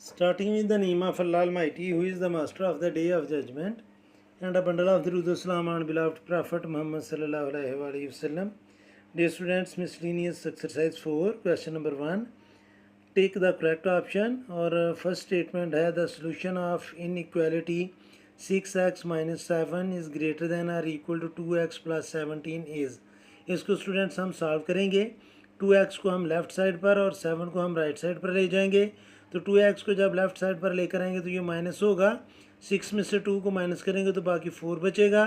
Starting with the name of Allah Almighty, who is the master of the day of judgment, and a bundle of Durud Salam on beloved Prophet Muhammad sallallahu alaihi wasallam. Dear students, miscellaneous exercise 4, question number 1. Take the correct option. और first statement है the solution of inequality 6x minus 7 is greater than or equal to 2x plus 17 is. इसको students हम solve करेंगे. 2x को हम left side पर और 7 को हम राइट साइड पर ले जाएंगे. तो 2x को जब लेफ़्ट साइड पर लेकर आएंगे तो ये माइनस होगा. 6 में से 2 को माइनस करेंगे तो बाकी 4 बचेगा.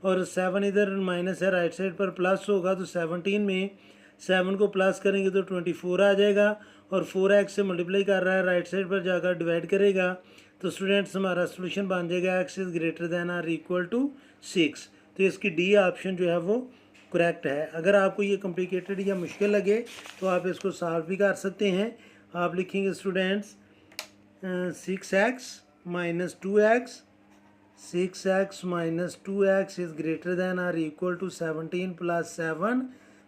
और 7 इधर माइनस है, राइट साइड पर प्लस होगा. तो 17 में 7 को प्लस करेंगे तो 24 आ जाएगा. और 4x से मल्टीप्लाई कर रहा है, राइट साइड पर जाकर डिवाइड करेगा. तो स्टूडेंट्स हमारा सोल्यूशन बन जाएगा x is greater than or equal to 6. तो इसकी डी ऑप्शन जो है वो करेक्ट है. अगर आपको ये कॉम्प्लिकेटेड या मुश्किल लगे तो आप इसको सॉल्व भी कर सकते हैं. आप लिखेंगे students 6x minus 2x, 6x minus 2x is greater than or equal to 17 plus 7.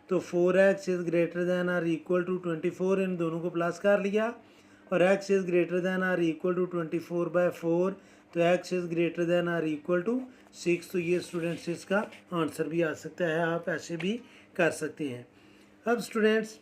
तो 4x is greater than or equal to 24. इन दोनों को प्लस कर लिया. और x is greater than or equal to 24/4. तो x is greater than or equal to 6. तो ये स्टूडेंट्स इसका आंसर भी आ सकता है. आप ऐसे भी कर सकते हैं. अब स्टूडेंट्स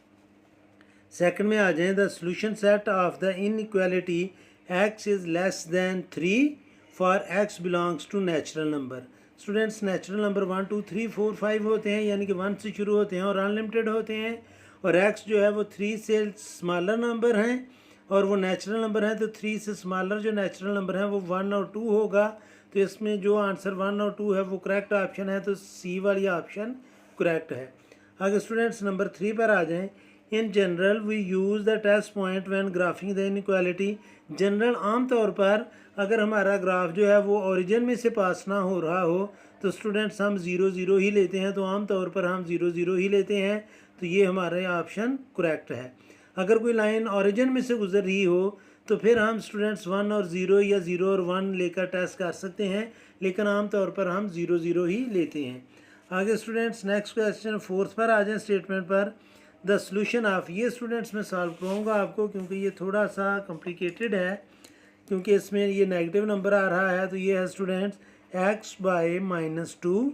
सेकंड में आ जाएं. The solution set of the inequality x is less than 3 for x belongs to natural number. Students natural number 1 2 3 4 5 होते हैं, यानी कि 1 से शुरू होते हैं और अनलिमिटेड होते हैं. और x जो है वो 3 से स्मॉलर नंबर हैं और वो नेचुरल नंबर हैं. तो 3 से स्मॉलर जो नेचुरल नंबर हैं वो 1 और 2 होगा. तो इसमें जो आंसर 1 और 2 है वो करेक्ट ऑप्शन है. तो सी वाली ऑप्शन करेक्ट है. आगे स्टूडेंट्स नंबर 3 पर आ जाएं. In general we use the test point when graphing the inequality. General आम तौर पर अगर हमारा ग्राफ जो है वो ओरिजिन में से पास ना हो रहा हो तो स्टूडेंट्स हम 0 0 ही लेते हैं. तो आम तौर पर हम 0 0 ही लेते हैं. तो ये हमारे ऑप्शन करेक्ट है. अगर कोई लाइन ओरिजिन में से गुजर रही हो तो फिर हम स्टूडेंट्स 1 और 0 या 0 और 1 लेकर टेस्ट कर सकते हैं, लेकिन आम तौर पर हम 0 0 ही लेते हैं. आगे स्टूडेंट्स नेक्स्ट क्वेश्चन 4 पर आ जाएं. स्टेटमेंट पर द सोल्यूशन ऑफ, ये स्टूडेंट्स मैं सॉल्व कराऊंगा आपको क्योंकि ये थोड़ा सा कॉम्प्लिकेटेड है, क्योंकि इसमें ये नेगेटिव नंबर आ रहा है. तो ये है students x by minus 2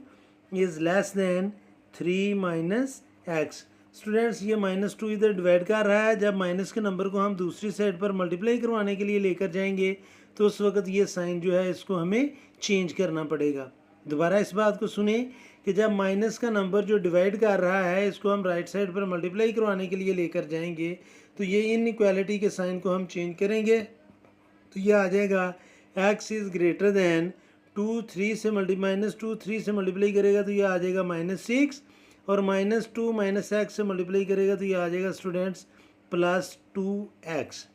is less than 3 minus x. Students ये माइनस 2 इधर डिवाइड कर रहा है. जब माइनस के नंबर को हम दूसरी साइड पर मल्टीप्लाई करवाने के लिए लेकर जाएंगे तो उस वक्त ये साइन जो है इसको हमें चेंज करना पड़ेगा. दोबारा इस बात को सुने कि जब माइनस का नंबर जो डिवाइड कर रहा है इसको हम राइट साइड पर मल्टीप्लाई करवाने के लिए लेकर जाएंगे तो ये इनइक्वालिटी के साइन को हम चेंज करेंगे. तो ये आ जाएगा x इज़ ग्रेटर दैन 2 3 से माइनस 2 3 से मल्टीप्लाई करेगा तो ये आ जाएगा माइनस 6. और माइनस 2 माइनस एक्स से मल्टीप्लाई करेगा तो ये आ जाएगा स्टूडेंट्स प्लस 2x.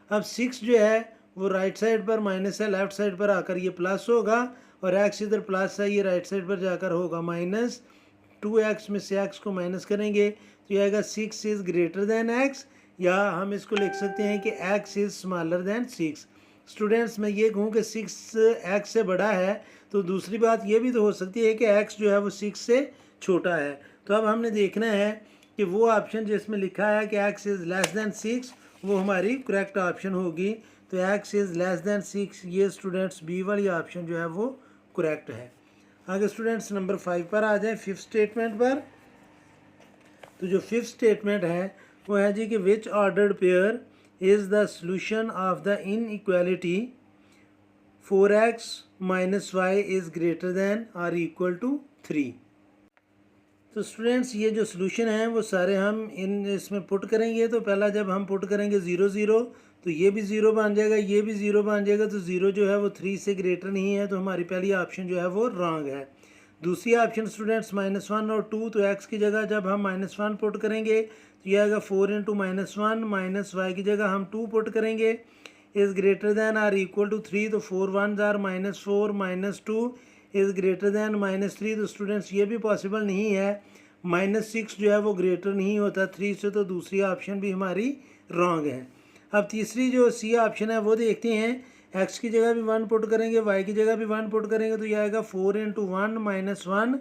अब 6 जो है वो राइट साइड पर माइनस है, लेफ्ट साइड पर आकर ये प्लस होगा. और x इधर प्लस है, ये राइट साइड पर जाकर होगा माइनस. 2x में से x को माइनस करेंगे तो ये आएगा 6 इज़ ग्रेटर दैन x. या हम इसको लिख सकते हैं कि x is smaller than 6. Students मैं ये कहूँ कि 6 x से बड़ा है तो दूसरी बात ये भी तो हो सकती है कि x जो है वो 6 से छोटा है. तो अब हमने देखना है कि वो ऑप्शन जिसमें लिखा है कि x इज़ लेस दैन 6 वो हमारी करेक्ट ऑप्शन होगी. तो x इज़ लेस दैन 6, ये स्टूडेंट्स बी वाली ऑप्शन जो है वो करेक्ट है. आगे स्टूडेंट्स नंबर 5 पर आ जाए. फिफ्थ स्टेटमेंट पर. तो जो फिफ्थ स्टेटमेंट है वो है जी कि which ordered pair is the solution of the inequality 4x minus y is greater than और इक्वल टू 3. तो स्टूडेंट्स ये जो सोल्यूशन है वो सारे हम इसमें पुट करेंगे. तो पहला जब हम पुट करेंगे 0 0 तो ये भी 0 बन जाएगा, ये भी 0 बन जाएगा. तो 0 जो है वो 3 से ग्रेटर नहीं है. तो हमारी पहली ऑप्शन जो है वो रॉन्ग है. दूसरी ऑप्शन स्टूडेंट्स माइनस 1 और 2. तो x की जगह जब हम माइनस 1 पुट करेंगे तो ये आएगा 4 इंटू माइनस 1. माइनस वाई की जगह हम 2 पुट करेंगे is greater than or equal to 3. तो 4 1 or minus 4 minus 2 is greater than minus 3. तो स्टूडेंट्स ये भी पॉसिबल नहीं है. माइनस 6 जो है वो ग्रेटर नहीं होता 3 से. तो दूसरी ऑप्शन भी हमारी रॉन्ग है. अब तीसरी जो सी ऑप्शन है वो देखते हैं. x की जगह भी 1 पुट करेंगे, y की जगह भी 1 पुट करेंगे तो ये आएगा 4 into 1 minus 1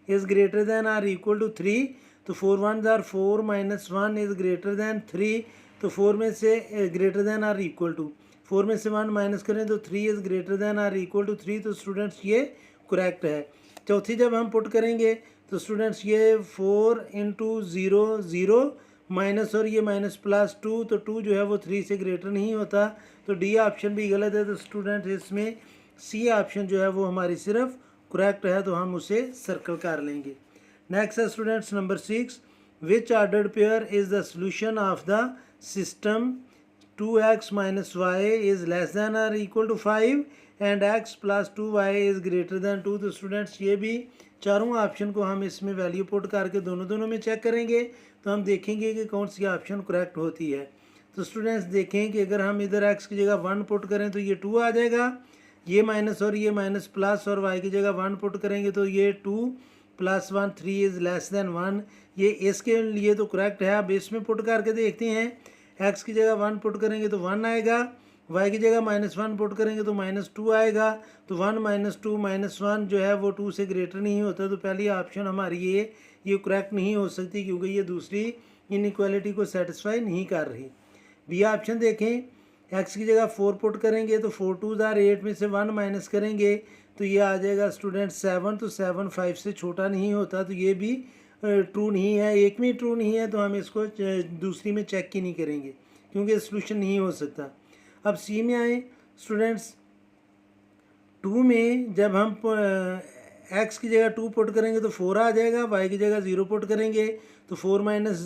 is greater than or equal to 3. तो 4 1 or 4 minus 1 is greater than 3. तो 4 में से greater than or equal to 4 में से 1 माइनस करें तो 3 is greater than or equal to 3, तो स्टूडेंट्स ये करेक्ट है। चौथी जब हम पुट करेंगे तो स्टूडेंट्स ये 4 इंटू 0 0 माइनस और ये माइनस प्लस 2, तो 2 जो है वो 3 से ग्रेटर नहीं होता, तो डी ऑप्शन भी गलत है। तो स्टूडेंट्स इसमें सी ऑप्शन जो है वो हमारी सिर्फ करेक्ट है, तो हम उसे सर्कल कर लेंगे। नेक्स्ट है students number 6, which ordered pair is the solution of the system 2x minus y is less than or equal to 5 and x plus 2y is greater than 2। तो स्टूडेंट्स ये भी चारों ऑप्शन को हम इसमें वैल्यू पुट करके दोनों में चेक करेंगे, तो हम देखेंगे कि कौन सी ऑप्शन करेक्ट होती है। तो स्टूडेंट्स देखें कि अगर हम इधर x की जगह 1 पुट करें तो ये 2 आ जाएगा, ये माइनस और ये माइनस प्लस और y की जगह 1 पुट करेंगे तो ये 2 प्लस 1 3 इज़ लेस देन 1, ये इसके लिए तो करेक्ट है। अब इसमें पुट करके देखते हैं, x की जगह 1 पुट करेंगे तो 1 आएगा, y की जगह -1 पुट करेंगे तो -2 आएगा, तो 1 - 2 -1 जो है वो 2 से ग्रेटर नहीं होता, तो पहली ऑप्शन हमारी ये करेक्ट नहीं हो सकती क्योंकि ये दूसरी इनइक्वालिटी को सेटिस्फाई नहीं कर रही। बी ऑप्शन देखें, x की जगह 4 पुट करेंगे तो 4 2 ज़ार 8 में से 1 माइनस करेंगे तो ये आ जाएगा स्टूडेंट 7, तो 7 5 से छोटा नहीं होता, तो ये भी ट्रू नहीं है। एक में ट्रू नहीं है तो हम इसको दूसरी में चेक ही नहीं करेंगे क्योंकि सोल्यूशन नहीं हो सकता। अब सी में आए स्टूडेंट्स, 2 में जब हम x की जगह 2 पुट करेंगे तो 4 आ जाएगा, y की जगह 0 पुट करेंगे तो 4 माइनस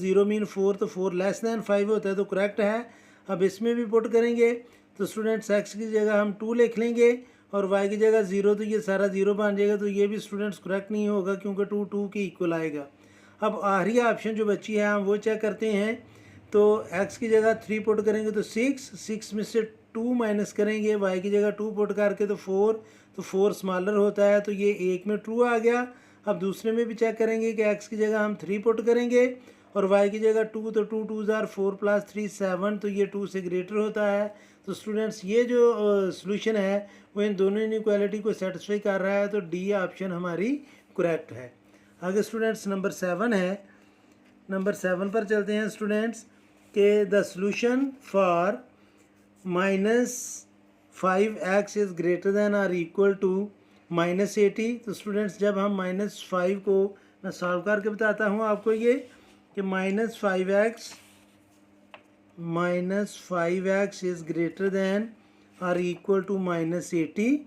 0 मीन 4, तो 4 लेस दैन 5 होता है, तो करेक्ट है। अब इसमें भी पुट करेंगे तो स्टूडेंट्स x की जगह हम 2 लिख लेंगे और y की जगह 0, तो ये सारा 0 बन जाएगा, तो ये भी स्टूडेंट्स करेक्ट नहीं होगा क्योंकि 2 2 के इक्वल आएगा। अब आखिरी ऑप्शन जो बची है हम वो चेक करते हैं, तो x की जगह 3 पुट करेंगे तो 6 में से 2 माइनस करेंगे, y की जगह 2 पुट करके तो 4, तो 4 स्मॉलर होता है, तो ये एक में ट्रू आ गया। अब दूसरे में भी चेक करेंगे कि x की जगह हम 3 पुट करेंगे और y की जगह 2, तो 2 2 ज़ार 4 प्लस 3 7, तो ये 2 से ग्रेटर होता है। तो स्टूडेंट्स ये जो सॉल्यूशन है वो इन दोनों इनइक्वालिटी को सेटिस्फाई कर रहा है, तो डी ऑप्शन हमारी करेक्ट है। आगे स्टूडेंट्स नंबर 7 है, नंबर 7 पर चलते हैं स्टूडेंट्स के the solution for -5x is greater than or equal to -80। तो स्टूडेंट्स जब हम -5 को मैं सॉल्व करके बताता हूँ आपको ये कि -5x is greater than or equal to -80।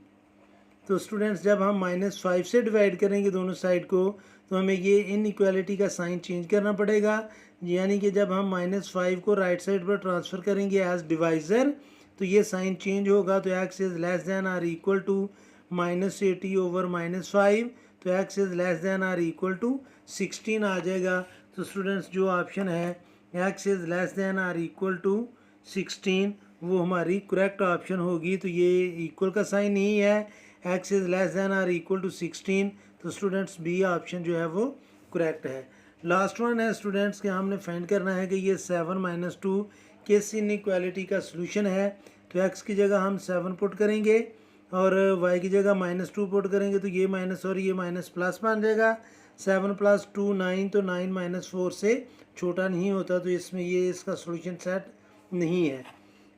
तो स्टूडेंट्स जब हम -5 से डिवाइड करेंगे दोनों साइड को तो हमें ये इनइक्वालिटी का साइन चेंज करना पड़ेगा, यानी कि जब हम -5 को राइट साइड पर ट्रांसफ़र करेंगे एज डिवाइज़र तो ये साइन चेंज होगा, तो x is less than or equal to -80 over -5, तो x is less than or equal to 16 आ जाएगा। तो स्टूडेंट्स जो ऑप्शन है x is less than or equal to 16 वो हमारी करेक्ट ऑप्शन होगी। तो ये इक्वल का साइन नहीं है, x is less than or equal to 16, तो स्टूडेंट्स बी ऑप्शन जो है वो करेक्ट है। लास्ट वन है स्टूडेंट्स कि हमने फाइंड करना है कि ये 7 - 2 किस इनइक्वालिटी का सॉल्यूशन है। तो x की जगह हम 7 पुट करेंगे और y की जगह -2 पुट करेंगे तो ये माइनस और ये माइनस प्लस बन जाएगा। 7 + 2 9, तो 9 - 4 से छोटा नहीं होता, तो इसमें ये इसका सॉल्यूशन सेट नहीं है।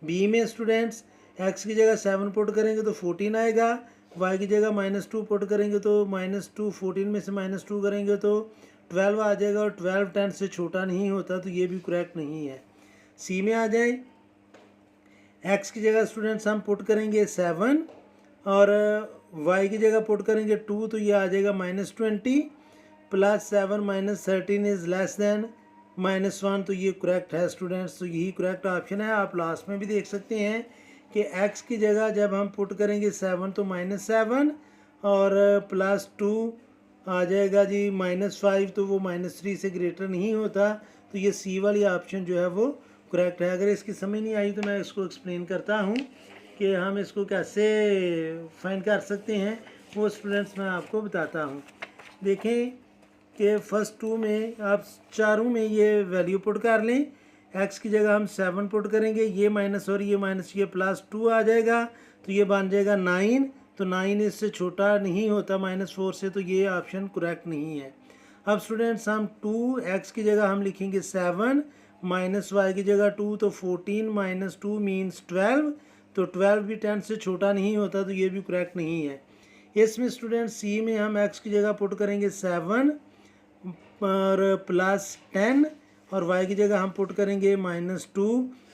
बी में स्टूडेंट्स x की जगह 7 पुट करेंगे तो 14 आएगा, y की जगह -2 पुट करेंगे तो -2, 14 में से -2 करेंगे तो 12 आ जाएगा और 12 10 से छोटा नहीं होता, तो ये भी करेक्ट नहीं है। सी में आ जाए, x की जगह स्टूडेंट्स हम पुट करेंगे 7 और y की जगह पुट करेंगे 2, तो ये आ जाएगा -20 प्लस 7 - 13 इज़ लेस देन -1, तो ये करेक्ट है स्टूडेंट्स। तो यही करेक्ट ऑप्शन है। आप लास्ट में भी देख सकते हैं कि x की जगह जब हम पुट करेंगे 7 तो -7 और +2 आ जाएगा जी -5, तो वो -3 से ग्रेटर नहीं होता, तो ये सी वाली ऑप्शन जो है वो करेक्ट है। अगर इसकी समझ नहीं आई तो मैं इसको एक्सप्लेन करता हूँ कि हम इसको कैसे फाइंड कर सकते हैं, वो स्टूडेंट्स मैं आपको बताता हूँ। देखें कि फर्स्ट 2 में आप चारों में ये वैल्यू पुट कर लें, x की जगह हम 7 पुट करेंगे, ये माइनस और ये माइनस ये +2 आ जाएगा, तो ये बन जाएगा 9, तो 9 इससे छोटा नहीं होता -4 से, तो ये ऑप्शन करेक्ट नहीं है। अब स्टूडेंट्स हम 2x की जगह हम लिखेंगे 7 माइनस वाई की जगह 2, तो 14 माइनस 2 मीन्स 12, तो 12 भी 10 से छोटा नहीं होता, तो ये भी करेक्ट नहीं है। इसमें स्टूडेंट सी में हम एक्स की जगह पुट करेंगे 7 और प्लस 10, और वाई की जगह हम पुट करेंगे -2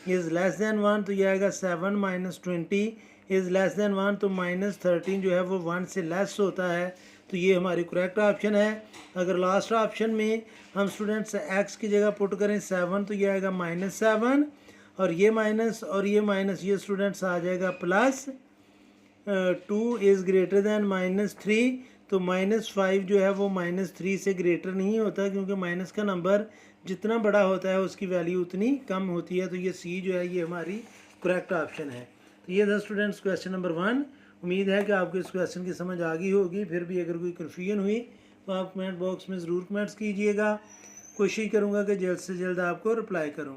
इज़ लेस दैन 1, तो ये आएगा 7 माइनस 20 इज़ लेस दैन 1, तो -13 जो है वो 1 से लेस होता है, तो ये हमारी करेक्ट ऑप्शन है। अगर लास्ट ऑप्शन में हम स्टूडेंट्स एक्स की जगह पुट करें 7, तो ये आएगा -7, और ये माइनस और ये माइनस, ये स्टूडेंट्स आ जाएगा प्लस 2 इज़ ग्रेटर दैन -3, तो -5 जो है वो -3 से ग्रेटर नहीं होता, क्योंकि माइनस का नंबर जितना बड़ा होता है उसकी वैल्यू उतनी कम होती है, तो ये सी जो है ये हमारी करेक्ट ऑप्शन है। तो ये था स्टूडेंट्स क्वेश्चन नंबर 1। उम्मीद है कि आपको इस क्वेश्चन की समझ आ गई होगी। फिर भी अगर कोई कन्फ्यूजन हुई तो आप कमेंट बॉक्स में ज़रूर कमेंट्स कीजिएगा। कोशिश करूँगा कि जल्द से जल्द आपको रिप्लाई करूँ,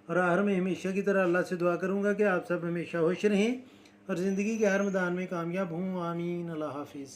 और आखिर में हमेशा की तरह अल्लाह से दुआ करूँगा कि आप सब हमेशा खुश रहें और ज़िंदगी के हर मैदान में कामयाब हों। आमीन। अल्लाह हाफिज़।